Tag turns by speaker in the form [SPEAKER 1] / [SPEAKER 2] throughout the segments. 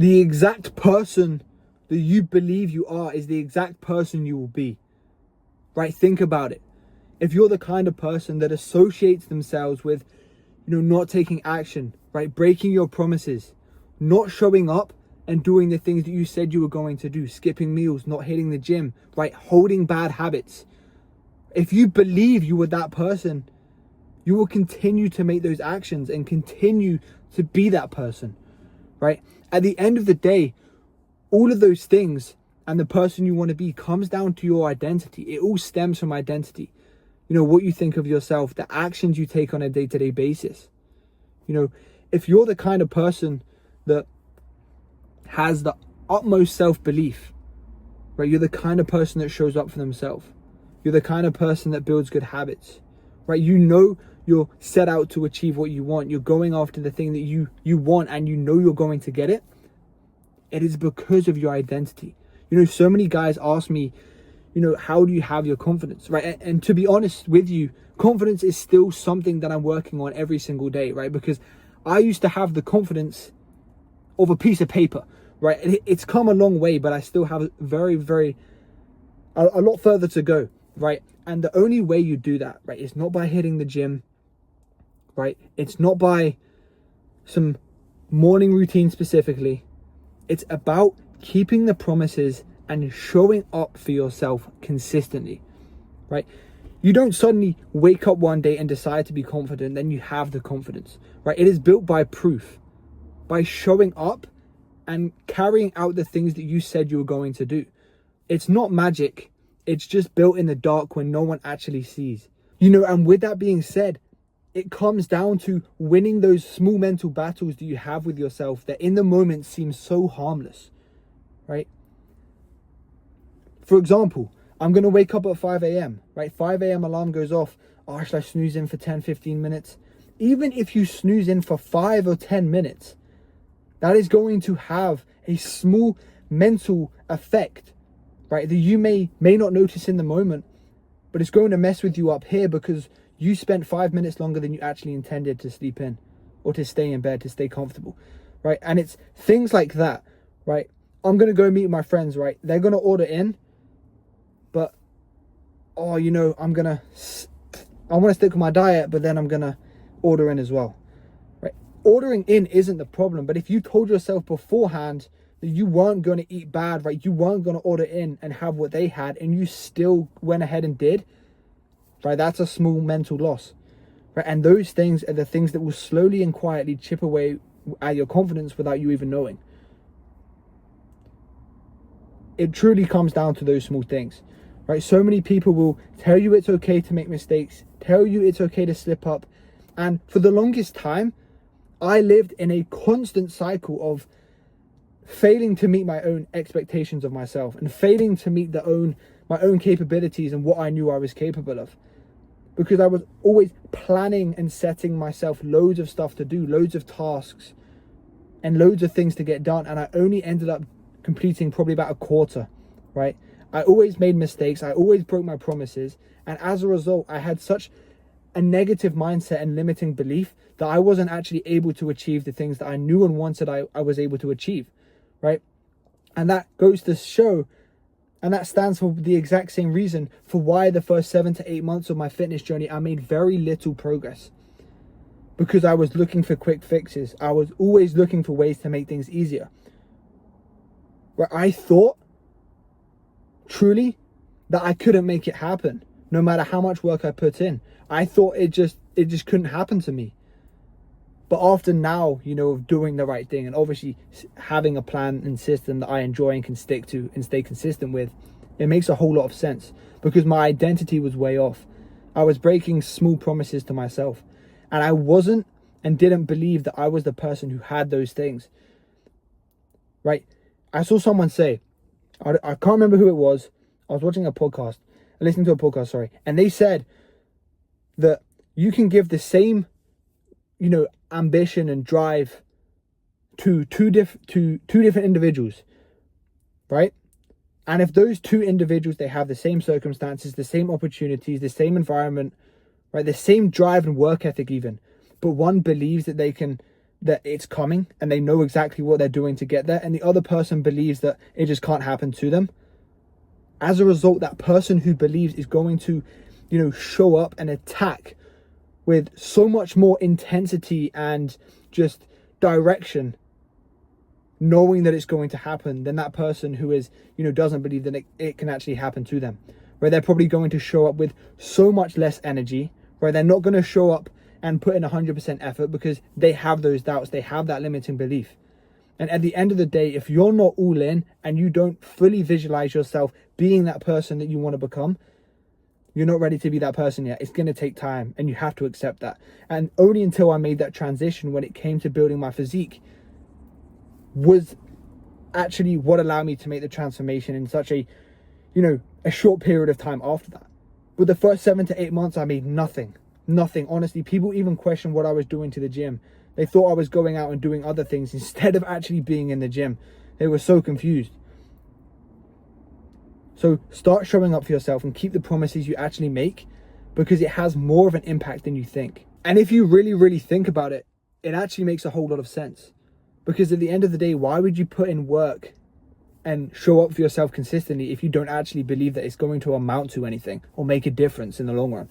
[SPEAKER 1] The exact person that you believe you are is the exact person you will be, right? Think about it. If you're the kind of person that associates themselves with, not taking action, right? Breaking your promises, not showing up and doing the things that you said you were going to do, skipping meals, not hitting the gym, right? Holding bad habits. If you believe you were that person, you will continue to make those actions and continue to be that person, right? At the end of the day, all of those things and the person you want to be comes down to your identity. It all stems from identity. What you think of yourself, the actions you take on a day-to-day basis. If you're the kind of person that has the utmost self-belief, right? You're the kind of person that shows up for themselves. You're the kind of person that builds good habits, right? You're set out to achieve what you want. You're going after the thing that you want, and you're going to get it. It is because of your identity. So many guys ask me, how do you have your confidence, right? And to be honest with you, confidence is still something that I'm working on every single day, right? Because I used to have the confidence of a piece of paper, right? It's come a long way, but I still have a lot further to go, right? And the only way you do that, right, is not by hitting the gym, right? It's not by some morning routine specifically. It's about keeping the promises and showing up for yourself consistently, right? You don't suddenly wake up one day and decide to be confident, then you have the confidence, right? It is built by proof, by showing up and carrying out the things that you said you were going to do. It's not magic. It's just built in the dark when no one actually sees. And with that being said, it comes down to winning those small mental battles that you have with yourself that in the moment seem so harmless, right? For example, I'm going to wake up at 5 a.m., right? 5 a.m. alarm goes off. Oh, should I snooze in for 10, 15 minutes? Even if you snooze in for 5 or 10 minutes, that is going to have a small mental effect, right? That you may not notice in the moment, but it's going to mess with you up here because you spent 5 minutes longer than you actually intended to sleep in or to stay in bed, to stay comfortable, right? And it's things like that, right? I'm going to go meet my friends, right? They're going to order in, but, I want to stick with my diet, but then I'm going to order in as well, right? Ordering in isn't the problem, but if you told yourself beforehand that you weren't going to eat bad, right? You weren't going to order in and have what they had, and you still went ahead and did, right? That's a small mental loss, right? And those things are the things that will slowly and quietly chip away at your confidence without you even knowing. It truly comes down to those small things, right? So many people will tell you it's okay to make mistakes, tell you it's okay to slip up. And for the longest time, I lived in a constant cycle of failing to meet my own expectations of myself and failing to meet my own capabilities and what I knew I was capable of. Because I was always planning and setting myself loads of stuff to do, loads of tasks and loads of things to get done. And I only ended up completing probably about a quarter, right? I always made mistakes. I always broke my promises. And as a result, I had such a negative mindset and limiting belief that I wasn't actually able to achieve the things that I knew and wanted I was able to achieve, right? And that goes to show, and that stands for the exact same reason for why the first 7 to 8 months of my fitness journey, I made very little progress. Because I was looking for quick fixes. I was always looking for ways to make things easier. Where I thought, truly, that I couldn't make it happen, no matter how much work I put in. I thought it just couldn't happen to me. But after now, of doing the right thing and obviously having a plan and system that I enjoy and can stick to and stay consistent with, it makes a whole lot of sense because my identity was way off. I was breaking small promises to myself and I wasn't and didn't believe that I was the person who had those things, right? I saw someone say, I can't remember who it was. I was watching a podcast, listening to a podcast, sorry. And they said that you can give the same, ambition and drive to two different individuals, right? And if those two individuals, they have the same circumstances, the same opportunities, the same environment, right? The same drive and work ethic even, but one believes that they can that it's coming and they know exactly what they're doing to get there, and the other person believes that it just can't happen to them, as a result, that person who believes is going to, show up and attack with so much more intensity and just direction, knowing that it's going to happen, than that person who is, doesn't believe that it can actually happen to them. Where they're probably going to show up with so much less energy, where they're not going to show up and put in 100% effort because they have those doubts, they have that limiting belief. And at the end of the day, if you're not all in and you don't fully visualize yourself being that person that you want to become, you're not ready to be that person yet. It's going to take time, and you have to accept that. And only until I made that transition when it came to building my physique was actually what allowed me to make the transformation in such a short period of time after that. With the first 7 to 8 months, I made nothing. Honestly, people even questioned what I was doing to the gym. They thought I was going out and doing other things instead of actually being in the gym. They were so confused. So start showing up for yourself and keep the promises you actually make, because it has more of an impact than you think. And if you really, really think about it, it actually makes a whole lot of sense. Because at the end of the day, why would you put in work and show up for yourself consistently if you don't actually believe that it's going to amount to anything or make a difference in the long run,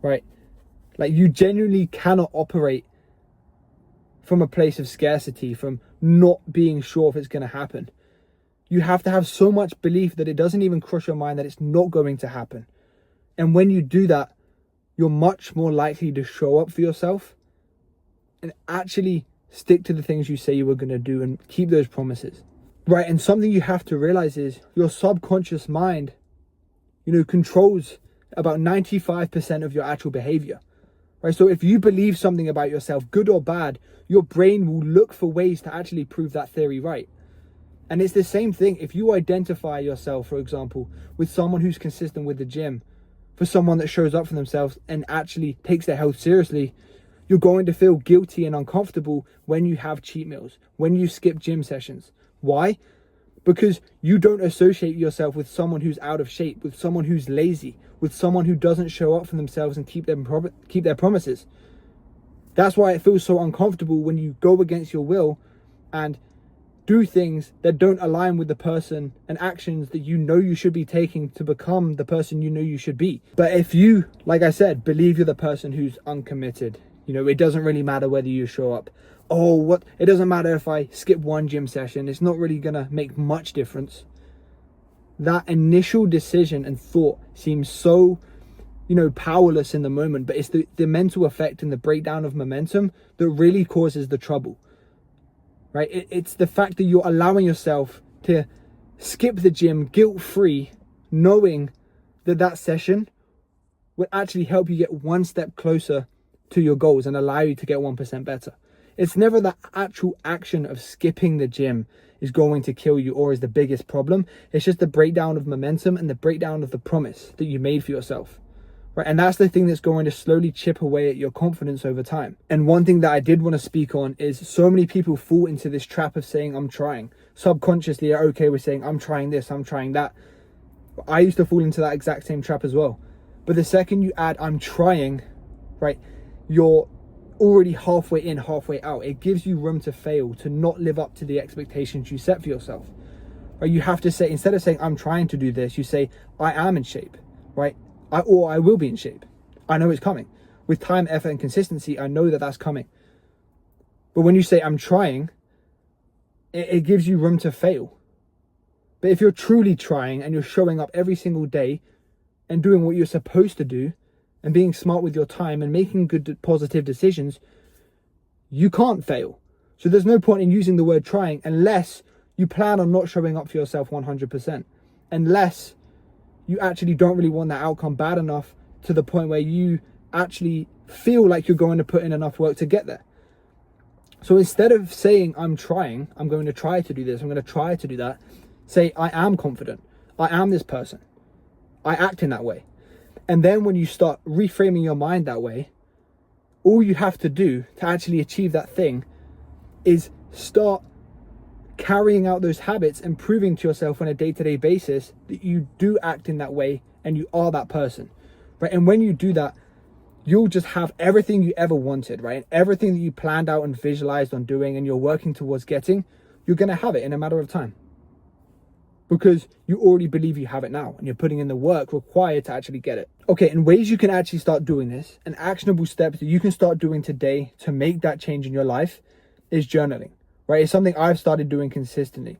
[SPEAKER 1] right? Like, you genuinely cannot operate from a place of scarcity, from not being sure if it's going to happen. You have to have so much belief that it doesn't even cross your mind that it's not going to happen. And when you do that, you're much more likely to show up for yourself and actually stick to the things you say you were going to do and keep those promises. Right, and something you have to realize is your subconscious mind, controls about 95% of your actual behavior. Right, so if you believe something about yourself, good or bad, your brain will look for ways to actually prove that theory right. And it's the same thing if you identify yourself, for example, with someone who's consistent with the gym, for someone that shows up for themselves and actually takes their health seriously, you're going to feel guilty and uncomfortable when you have cheat meals, when you skip gym sessions. Why? Because you don't associate yourself with someone who's out of shape, with someone who's lazy, with someone who doesn't show up for themselves and keep their promises. That's why it feels so uncomfortable when you go against your will and do things that don't align with the person and actions that you should be taking to become the person you should be. But if you, like I said, believe you're the person who's uncommitted, it doesn't really matter whether you show up. It doesn't matter if I skip one gym session, it's not really gonna make much difference. That initial decision and thought seems so, powerless in the moment, but it's the mental effect and the breakdown of momentum that really causes the trouble, right? It's the fact that you're allowing yourself to skip the gym guilt-free, knowing that session will actually help you get one step closer to your goals and allow you to get 1% better. It's never the actual action of skipping the gym is going to kill you or is the biggest problem. It's just the breakdown of momentum and the breakdown of the promise that you made for yourself, right? And that's the thing that's going to slowly chip away at your confidence over time. And one thing that I did want to speak on is so many people fall into this trap of saying, I'm trying. Subconsciously, they're okay with saying, I'm trying this, I'm trying that. I used to fall into that exact same trap as well. But the second you add, I'm trying, right, you're already halfway in, halfway out. It gives you room to fail, to not live up to the expectations you set for yourself. Right? You have to say, instead of saying, I'm trying to do this, you say, I am in shape, right? I will be in shape. I know it's coming. With time, effort, and consistency, I know that that's coming. But when you say, I'm trying, it gives you room to fail. But if you're truly trying and you're showing up every single day and doing what you're supposed to do, and being smart with your time and making good, positive decisions, you can't fail. So there's no point in using the word trying unless you plan on not showing up for yourself 100%. Unless you actually don't really want that outcome bad enough to the point where you actually feel like you're going to put in enough work to get there. So instead of saying, I'm trying, I'm going to try to do this, I'm going to try to do that, say, I am confident. I am this person. I act in that way. And then when you start reframing your mind that way, all you have to do to actually achieve that thing is start carrying out those habits and proving to yourself on a day-to-day basis that you do act in that way and you are that person, right? And when you do that, you'll just have everything you ever wanted, right? Everything that you planned out and visualized on doing and you're working towards getting, you're going to have it in a matter of time. Because you already believe you have it now and you're putting in the work required to actually get it. Okay, and ways you can actually start doing this and actionable steps that you can start doing today to make that change in your life is journaling, right? It's something I've started doing consistently.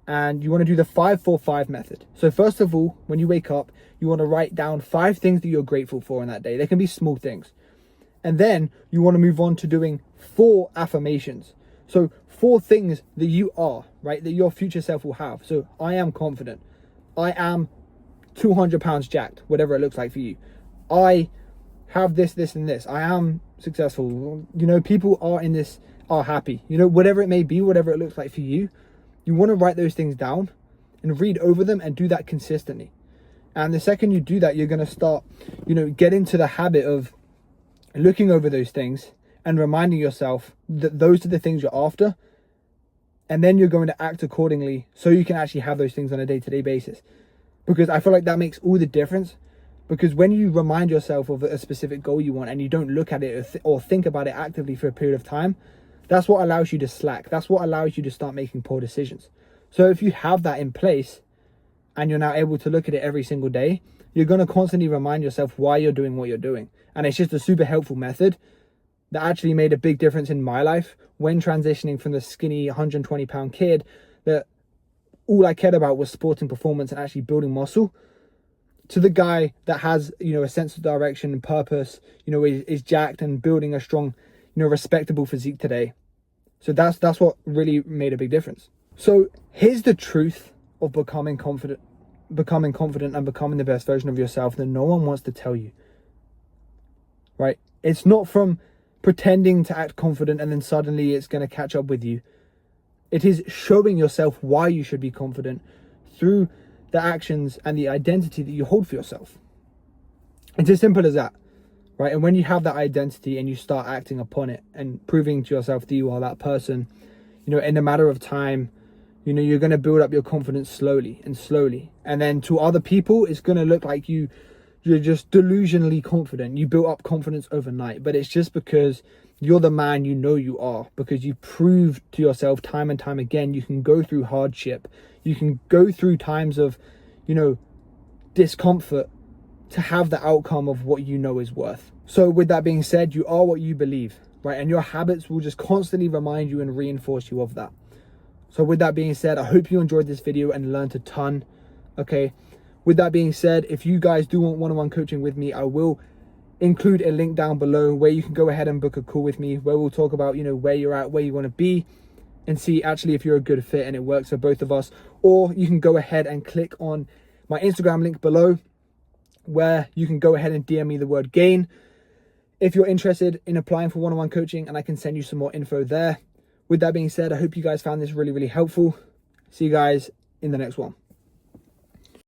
[SPEAKER 1] And you want to do the 5-4-5 method. So first of all, when you wake up, you want to write down 5 things that you're grateful for in that day. They can be small things. And then you want to move on to doing 4 affirmations. So 4 things that you are, right, that your future self will have. So I am confident. I am 200 pounds jacked, whatever it looks like for you. I have this, this, and this. I am successful. You know, people are happy. You know, whatever it may be, whatever it looks like for you, you want to write those things down and read over them and do that consistently. And the second you do that, you're going to start, get into the habit of looking over those things and reminding yourself that those are the things you're after. And then you're going to act accordingly so you can actually have those things on a day-to-day basis. Because I feel like that makes all the difference. Because when you remind yourself of a specific goal you want and you don't look at it or think about it actively for a period of time, that's what allows you to slack. That's what allows you to start making poor decisions. So if you have that in place and you're now able to look at it every single day, you're going to constantly remind yourself why you're doing what you're doing. And it's just a super helpful method that actually made a big difference in my life when transitioning from the skinny 120-pound kid that all I cared about was sporting performance and actually building muscle, to the guy that has, a sense of direction and purpose, is jacked and building a strong, respectable physique today. So that's what really made a big difference. So here's the truth of becoming confident and becoming the best version of yourself that no one wants to tell you, right? It's not from pretending to act confident and then suddenly it's going to catch up with you. It is showing yourself why you should be confident through the actions and the identity that you hold for yourself. It's as simple as that, right? And when you have that identity and you start acting upon it and proving to yourself that you are that person, in a matter of time, you're going to build up your confidence slowly. And then to other people, it's going to look like you're just delusionally confident. You built up confidence overnight, but it's just because you're the man you are, because you proved to yourself time and time again, you can go through hardship. You can go through times of, discomfort to have the outcome of what is worth. So with that being said, you are what you believe, right? And your habits will just constantly remind you and reinforce you of that. So with that being said, I hope you enjoyed this video and learned a ton. Okay. With that being said, if you guys do want one-on-one coaching with me, I will include a link down below where you can go ahead and book a call with me, where we'll talk about, where you're at, where you want to be, and see actually if you're a good fit and it works for both of us. Or you can go ahead and click on my Instagram link below, where you can go ahead and DM me the word gain if you're interested in applying for one-on-one coaching, and I can send you some more info there. With that being said, I hope you guys found this really, really helpful. See you guys in the next one.